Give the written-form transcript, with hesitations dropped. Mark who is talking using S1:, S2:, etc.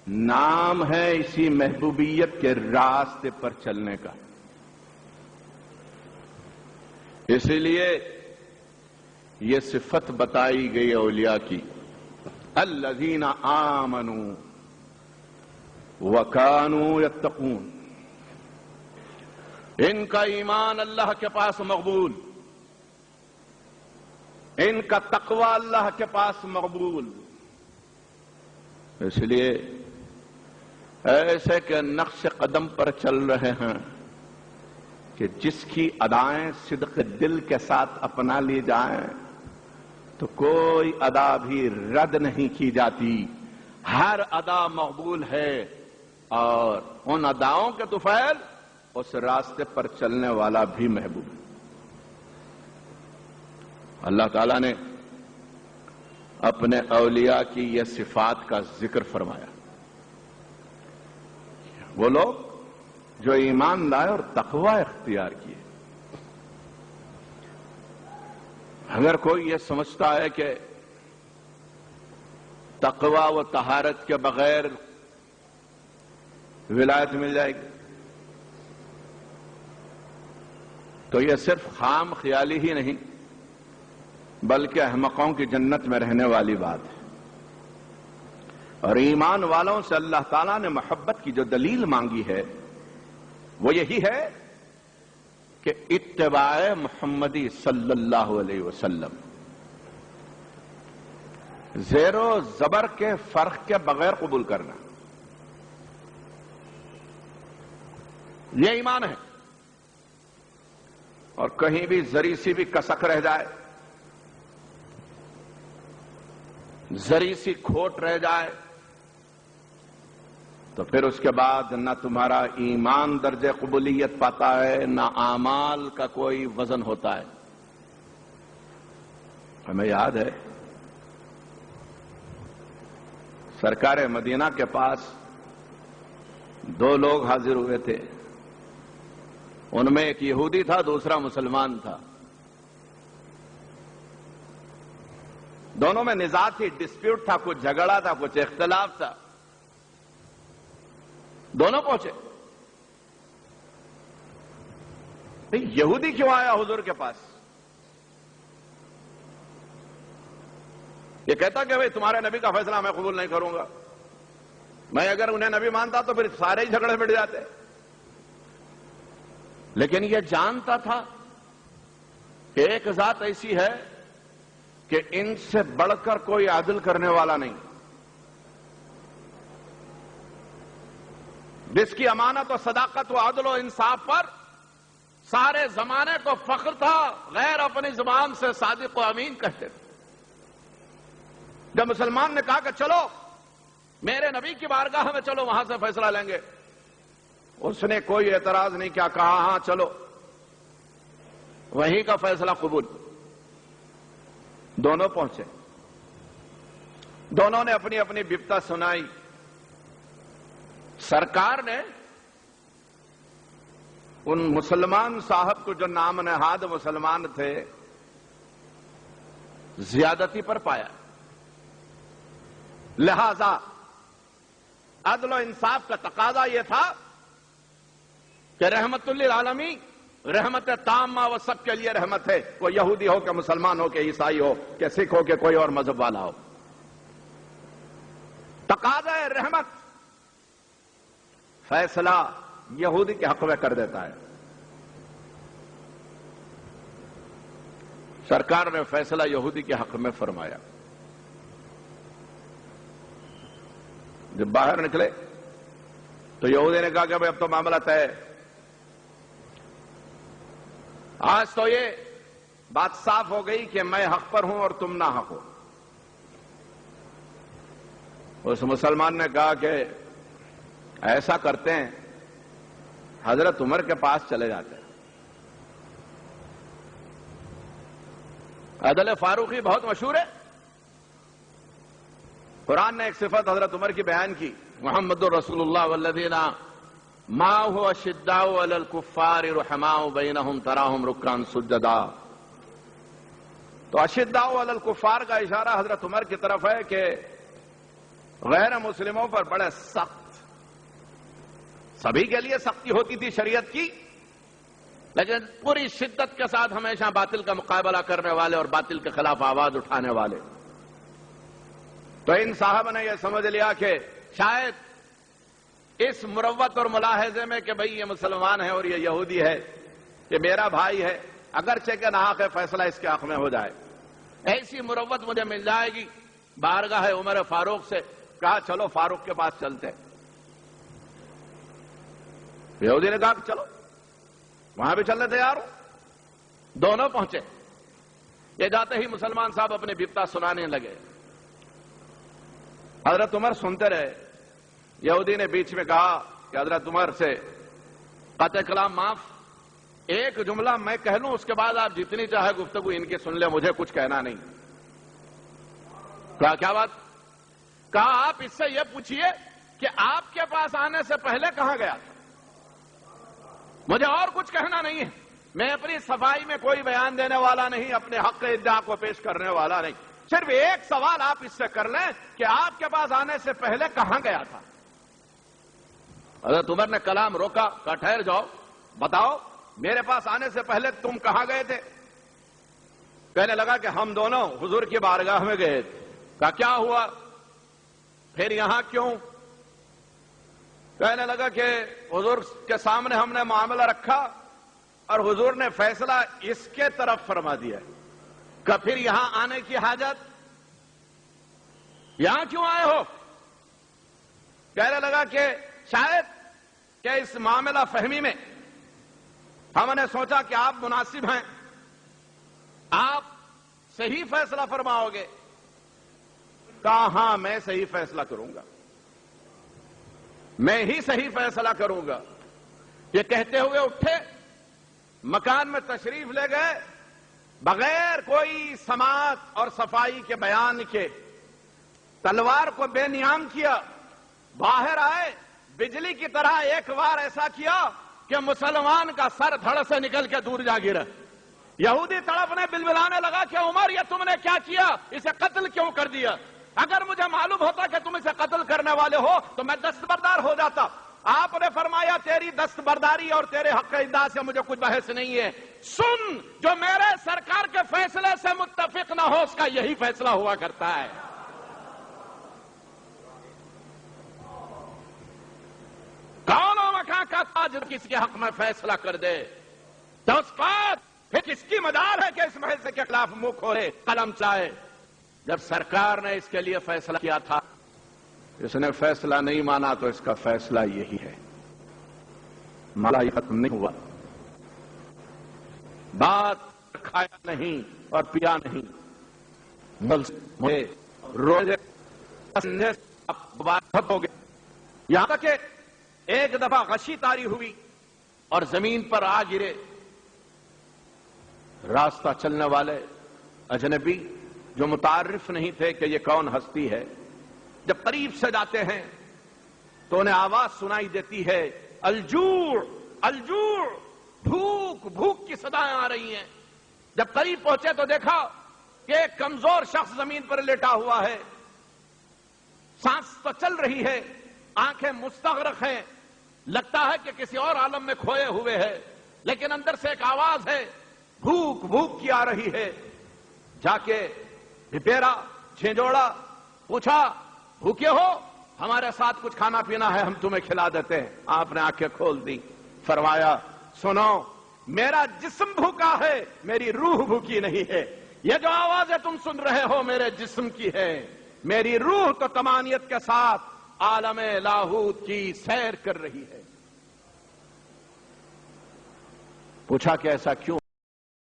S1: نام ہے اسی محبوبیت کے راستے پر چلنے کا. اسی لیے یہ صفت بتائی گئی اولیاء کی، الذین آمنوا وکانوا یتقون. ان کا ایمان اللہ کے پاس مقبول، ان کا تقوی اللہ کے پاس مقبول. اس لیے ایسے کہ نقش قدم پر چل رہے ہیں کہ جس کی ادائیں صدق دل کے ساتھ اپنا لی جائیں تو کوئی ادا بھی رد نہیں کی جاتی، ہر ادا مقبول ہے، اور ان اداؤں کے طفیل اس راستے پر چلنے والا بھی محبوب ہے. اللہ تعالیٰ نے اپنے اولیاء کی یہ صفات کا ذکر فرمایا. وہ لوگ جو ایمان لائے اور تقوی اختیار کیے. اگر کوئی یہ سمجھتا ہے کہ تقوی و طہارت کے بغیر ولایت مل جائے گی تو یہ صرف خام خیالی ہی نہیں بلکہ احمقوں کی جنت میں رہنے والی بات ہے. اور ایمان والوں سے اللہ تعالیٰ نے محبت کی جو دلیل مانگی ہے وہ یہی ہے کہ اتباع محمدی صلی اللہ علیہ وسلم، زیر و زبر کے فرق کے بغیر قبول کرنا، یہ ایمان ہے. اور کہیں بھی ذری سی بھی کسک رہ جائے، ذری سی کھوٹ رہ جائے تو پھر اس کے بعد نہ تمہارا ایمان درجہ قبولیت پاتا ہے، نہ اعمال کا کوئی وزن ہوتا ہے. ہمیں یاد ہے سرکار مدینہ کے پاس دو لوگ حاضر ہوئے تھے. ان میں ایک یہودی تھا، دوسرا مسلمان تھا. دونوں میں نزاع تھی، ڈسپیوٹ تھا، کچھ جھگڑا تھا، کچھ اختلاف تھا. دونوں پہنچے. یہودی کیوں آیا حضور کے پاس؟ یہ کہتا کہ بھئی تمہارے نبی کا فیصلہ میں قبول نہیں کروں گا. میں اگر انہیں نبی مانتا تو پھر سارے ہی جھگڑے مٹ جاتے. لیکن یہ جانتا تھا کہ ایک ذات ایسی ہے کہ ان سے بڑھ کر کوئی عدل کرنے والا نہیں، جس کی امانت و صداقت و عدل و انصاف پر سارے زمانے کو فخر تھا. غیر اپنی زبان سے صادق و امین کہتے تھے. جب مسلمان نے کہا کہ چلو میرے نبی کی بارگاہ میں چلو، وہاں سے فیصلہ لیں گے، اس نے کوئی اعتراض نہیں کیا، کہا ہاں چلو، وہیں کا فیصلہ قبول. دونوں پہنچے، دونوں نے اپنی اپنی بپتا سنائی. سرکار نے ان مسلمان صاحب کو جو نام نہاد مسلمان تھے زیادتی پر پایا، لہذا عدل و انصاف کا تقاضا یہ تھا کہ رحمت للعالمین، رحمت تامہ وہ سب کے لیے رحمت ہے، وہ یہودی ہو کہ مسلمان ہو کہ عیسائی ہو کہ سکھ ہو کہ کوئی اور مذہب والا ہو. تقاضا رحمت فیصلہ یہودی کے حق میں کر دیتا ہے. سرکار نے فیصلہ یہودی کے حق میں فرمایا. جب باہر نکلے تو یہودی نے کہا کہ بھائی اب تو معاملہ طے ہے، آج تو یہ بات صاف ہو گئی کہ میں حق پر ہوں اور تم نہ حق ہو. اس مسلمان نے کہا کہ ایسا کرتے ہیں، حضرت عمر کے پاس چلے جاتے ہیں. عدل فاروقی بہت مشہور ہے. قرآن نے ایک صفت حضرت عمر کی بیان کی، محمد الرسول اللہ والذین معه اشداء علی الکفار رحماء بینہم تراہم رکعا سجدا. تو اشداء علی الکفار کا اشارہ حضرت عمر کی طرف ہے کہ غیر مسلموں پر بڑے سخت، سبھی کے لیے سختی ہوتی تھی شریعت کی، لیکن پوری شدت کے ساتھ ہمیشہ باطل کا مقابلہ کرنے والے اور باطل کے خلاف آواز اٹھانے والے۔ تو ان صاحب نے یہ سمجھ لیا کہ شاید اس مروت اور ملاحظے میں کہ بھئی یہ مسلمان ہے اور یہ یہودی ہے، یہ میرا بھائی ہے، اگرچہ کہ ناحق فیصلہ اس کے حق میں ہو جائے، ایسی مروت مجھے مل جائے گی۔ بارگاہ عمر فاروق سے کہا چلو فاروق کے پاس چلتے۔ یہودی نے کہا کہ چلو، وہاں بھی چلنے تیار ہو۔ دونوں پہنچے۔ یہ جاتے ہی مسلمان صاحب اپنی بپتا سنانے لگے۔ حضرت عمر سنتے رہے۔ یہودی نے بیچ میں کہا کہ حضرت عمر سے قطع کلام معاف، ایک جملہ میں کہہ لوں، اس کے بعد آپ جتنی چاہے گفتگو ان کی سن لیں، مجھے کچھ کہنا نہیں۔ کہا کیا بات؟ کہا آپ اس سے یہ پوچھئے کہ آپ کے پاس آنے سے پہلے کہاں گیا تھا؟ مجھے اور کچھ کہنا نہیں ہے، میں اپنی صفائی میں کوئی بیان دینے والا نہیں، اپنے حق ادعا کو پیش کرنے والا نہیں، صرف ایک سوال آپ اس سے کر لیں کہ آپ کے پاس آنے سے پہلے کہاں گیا تھا؟ حضرت عمر نے کلام روکا، کہا ٹھہر جاؤ، بتاؤ میرے پاس آنے سے پہلے تم کہاں گئے تھے؟ کہنے لگا کہ ہم دونوں حضور کی بارگاہ میں گئے تھے۔ کہا کیا ہوا؟ پھر یہاں کیوں؟ کہنے لگا کہ حضور کے سامنے ہم نے معاملہ رکھا اور حضور نے فیصلہ اس کے طرف فرما دیا۔ کہ پھر یہاں آنے کی حاجت؟ یہاں کیوں آئے ہو؟ کہنے لگا کہ شاید کہ اس معاملہ فہمی میں ہم نے سوچا کہ آپ مناسب ہیں، آپ صحیح فیصلہ فرماؤ گے۔ کہا ہاں میں صحیح فیصلہ کروں گا، میں ہی صحیح فیصلہ کروں گا۔ یہ کہتے ہوئے اٹھے، مکان میں تشریف لے گئے، بغیر کوئی سماعت اور صفائی کے بیان کے تلوار کو بے نیام کیا، باہر آئے، بجلی کی طرح ایک بار ایسا کیا کہ مسلمان کا سر دھڑ سے نکل کے دور جا گرا۔ یہودی تڑپنے بلبلانے لگا کہ عمر یہ تم نے کیا کیا؟ اسے قتل کیوں کر دیا؟ اگر مجھے معلوم ہوتا کہ تم اسے قتل کرنے والے ہو تو میں دستبردار ہو جاتا۔ آپ نے فرمایا تیری دستبرداری اور تیرے حق ادعا سے مجھے کچھ بحث نہیں ہے، سن جو میرے سرکار کے فیصلے سے متفق نہ ہو اس کا یہی فیصلہ ہوا کرتا ہے۔ کون و مکان کا تاج کسی کے حق میں فیصلہ کر دے تو اس بات پھر کس کی مدار ہے کہ اس فیصلے کے خلاف منہ کھولے، قلم چاہے؟ جب سرکار نے اس کے لیے فیصلہ کیا تھا، اس نے فیصلہ نہیں مانا تو اس کا فیصلہ یہی ہے۔ مالا یہ ختم نہیں ہوا، بات کھایا نہیں اور پیا نہیں، روزے ہو گئے، یہاں تک کہ ایک دفعہ غشی طاری ہوئی اور زمین پر آ گرے۔ راستہ چلنے والے اجنبی جو متعارف نہیں تھے کہ یہ کون ہستی ہے، جب قریب سے جاتے ہیں تو انہیں آواز سنائی دیتی ہے، الجوع الجوع، بھوک بھوک کی صدائیں آ رہی ہیں۔ جب قریب پہنچے تو دیکھا کہ ایک کمزور شخص زمین پر لیٹا ہوا ہے، سانس تو چل رہی ہے، آنکھیں مستغرق ہیں، لگتا ہے کہ کسی اور عالم میں کھوئے ہوئے ہے، لیکن اندر سے ایک آواز ہے، بھوک بھوک کی آ رہی ہے۔ جا کے بھپیرا جھنجھوڑا، پوچھا بھوکے ہو؟ ہمارے ساتھ کچھ کھانا پینا ہے، ہم تمہیں کھلا دیتے ہیں۔ آپ نے آنکھیں کھول دی، فرمایا سنو میرا جسم بھوکا ہے، میری روح بھوکی نہیں ہے۔ یہ جو آوازیں تم سن رہے ہو میرے جسم کی ہے، میری روح تو طمانیت کے ساتھ عالم لاہوت کی سیر کر رہی ہے۔ پوچھا کہ ایسا کیوں؟